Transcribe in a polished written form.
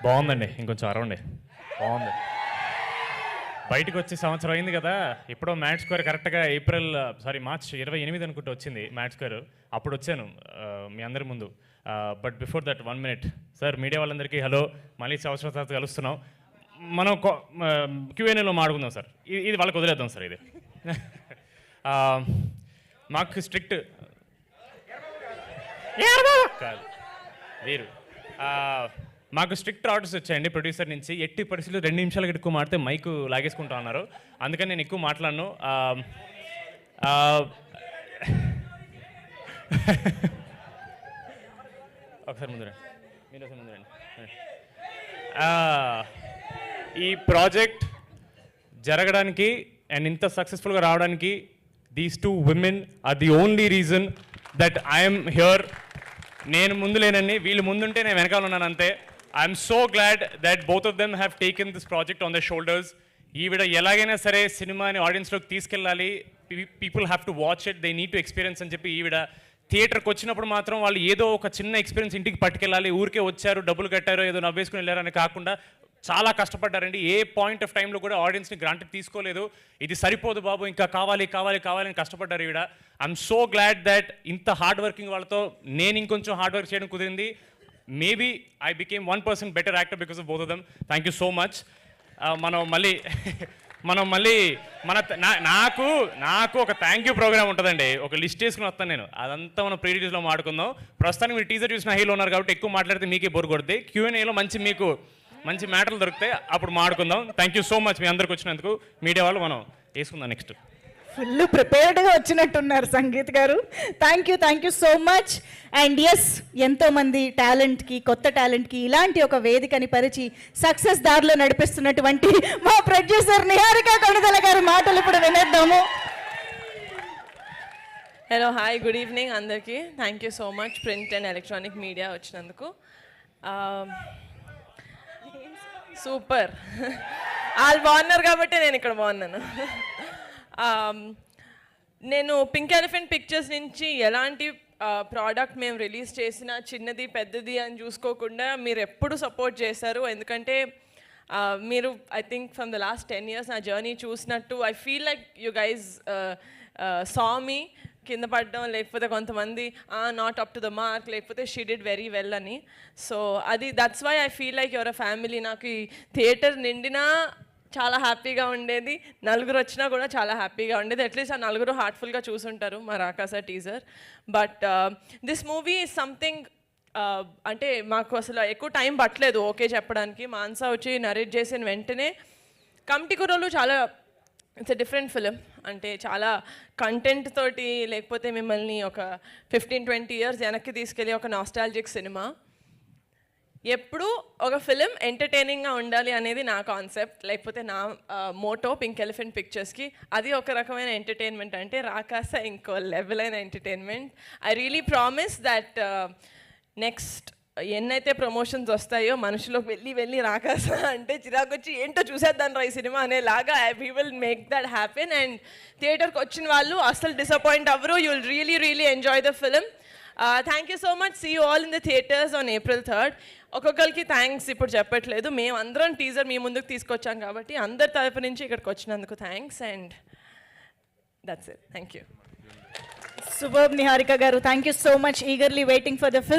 బాగుందండి, ఇంకొంచెం అరవండి. బాగుంది. బయటకు వచ్చి సంవత్సరం అయింది కదా, ఇప్పుడు మ్యాట్ స్క్వేర్ కరెక్ట్గా మార్చ్ 28 అనుకుంటూ వచ్చింది మ్యాట్ స్క్వేర్. అప్పుడు వచ్చాను మీ అందరి ముందు. But before that 1 minute sir, media వాళ్ళందరికీ హలో. మళ్ళీ సంవత్సరం తర్వాత కలుస్తున్నాం. మనం Q&Aలో మాడుకుందాం సార్. ఇది వాళ్ళకి వదిలేద్దాం సార్. ఇది మాకు స్ట్రిక్ట్ కాదు వీరు మాకు స్ట్రిక్ట్ ఆర్డర్స్ వచ్చాయండి ప్రొడ్యూసర్ నుంచి. ఎట్టి పరిస్థితులు 2 నిమిషాలకి ఎక్కువ మాడితే మైకు లాగేసుకుంటా ఉన్నారు. అందుకని నేను ఎక్కువ మాట్లాడను. ఒకసారి ముందు రండి, మీరు ఒకసారి ముందు రండి. ఈ ప్రాజెక్ట్ జరగడానికి అండ్ ఇంత సక్సెస్ఫుల్గా రావడానికి these 2 women are the only reason that I'm here. నేను ముందు లేనని, వీళ్ళు ముందుంటే నేను వెనకాల ఉన్నాను అంతే. I'm so glad that both of them have taken this project on the shoulders. ఈవిడ ఎలాగైనా సరే సినిమాని ఆడియన్స్లోకి తీసుకెళ్ళాలి, people have to watch it, they need to experience అని చెప్పి ఈవిడ థియేటర్కి వచ్చినప్పుడు మాత్రం వాళ్ళు ఏదో ఒక చిన్న ఎక్స్పీరియన్స్ ఇంటికి పట్టుకెళ్ళాలి. ఊరికే వచ్చారు, డబ్బులు కట్టారు, ఏదో నవ్వేసుకుని వెళ్ళారని కాకుండా చాలా కష్టపడ్డారండి. ఏ పాయింట్ ఆఫ్ టైంలో కూడా ఆడియన్స్ని గ్రాంటెడ్ తీసుకోలేదు. ఇది సరిపోదు బాబు, ఇంకా కావాలి కావాలి కావాలని కష్టపడ్డారు ఈవిడ. ఐఎమ్ సో గ్లాడ్ దట్ ఇంత హార్డ్ వర్కింగ్ వాళ్ళతో నేను ఇంకొంచెం హార్డ్ వర్క్ చేయడం కుదిరింది. Maybe I became 1% better actor because of both of them. Thank you so much. మనం మళ్ళీ నాకు ఒక థ్యాంక్ యూ ప్రోగ్రామ్ ఉంటుందండి. ఒక లిస్ట్ వేసుకుని వస్తాను నేను, అదంతా మనం ప్రీ రిలీజ్లో మాట్లాడుకుందాం. ప్రస్తుతానికి మీరు టీజర్ చూసిన హైలో ఉన్నారు కాబట్టి ఎక్కువ మాట్లాడితే మీకే బోర్ కొడుతుంది. Q&Aలో మీకు మంచి మ్యాటర్లు దొరుకుతాయి, అప్పుడు మాట్లాడుకుందాం. థ్యాంక్ యూ సో మచ్ మీ అందరికి వచ్చినందుకు. మీడియా వాళ్ళు మనం వేసుకుందాం నెక్స్ట్. ఫుల్ ప్రిపేర్డ్గా వచ్చినట్టున్నారు సంగీత్ గారు. Thank you so much. And yes, ఎంతోమంది టాలెంట్కి, కొత్త టాలెంట్కి ఇలాంటి ఒక వేదికని పరిచి సక్సెస్ దారిలో నడిపిస్తున్నటువంటి మా ప్రొడ్యూసర్ నిహారిక కొణిదెల గారి మాటలు ఇప్పుడు వినేద్దాము. హలో, హాయ్, గుడ్ ఈవినింగ్ అందరికీ. Thank you so much print and electronic media వచ్చినందుకు. సూపర్, వాళ్ళు బాగున్నారు కాబట్టి నేను ఇక్కడ బాగున్నాను. నేను పింక్ ఎలిఫెంట్ పిక్చర్స్ నుంచి ఎలాంటి ప్రోడక్ట్ మేము రిలీజ్ చేసినా చిన్నది పెద్దది అని చూసుకోకుండా మీరు ఎప్పుడు సపోర్ట్ చేశారు. ఎందుకంటే మీరు I think from the last 10 years నా జర్నీ చూసినట్టు I feel like you guys saw me కింద పడడం, లేకపోతే కొంతమంది not up to the mark, లేకపోతే షీ డిడ్ వెరీ వెల్ అని. So that's why I feel like your uh family. నాకు ఈ థియేటర్ నిండినా చాలా హ్యాపీగా ఉండేది, నలుగురు వచ్చినా కూడా చాలా హ్యాపీగా ఉండేది. అట్లీస్ట్ ఆ నలుగురు హార్ట్ఫుల్గా చూసుంటారు మా Rakasa teaser. But this movie is something, అంటే మాకు అసలు ఎక్కువ టైం పట్టలేదు ఓకే చెప్పడానికి. మాన్సా వచ్చి నరేట్ చేసిన వెంటనే కమిటీ కుర్రోళ్ళు చాలా ఇట్స్ ఎ డిఫరెంట్ ఫిలిం. అంటే చాలా కంటెంట్ తోటి, లేకపోతే మిమ్మల్ని ఒక 15-20 years వెనక్కి తీసుకెళ్ళి ఒక నాస్టాలజిక్ సినిమా. ఎప్పుడు ఒక ఫిలిం ఎంటర్టైనింగ్గా ఉండాలి అనేది నా కాన్సెప్ట్, లేకపోతే నా మోటో పింక్ ఎలిఫెంట్ పిక్చర్స్కి. అది ఒక రకమైన ఎంటర్టైన్మెంట్ అంటే రాకాస ఇంకో లెవెల్ అయిన entertainment. I really promise that next ఎన్నైతే ప్రమోషన్స్ వస్తాయో మనుషులకు వెళ్ళి రాకాస అంటే చిరాకు వచ్చి ఏంటో చూసేద్దాం రా ఈ సినిమా అనేలాగా we will make that happen. And థియేటర్కి వచ్చిన వాళ్ళు అస్సలు డిసప్పాయింట్ అవ్వరు. You will really enjoy the film. Thank you so much. See you all in the theatres on April 3rd. ఒక్కొక్కరికి థ్యాంక్స్ ఇప్పుడు చెప్పట్లేదు, మేము అందరం టీజర్ మీ ముందుకు తీసుకొచ్చాం కాబట్టి అందరి తరపు నుంచి ఇక్కడికి వచ్చినందుకు thanks. And that's it. Thank you. Superb Niharika garu. Thank you so much. Eagerly waiting for the film.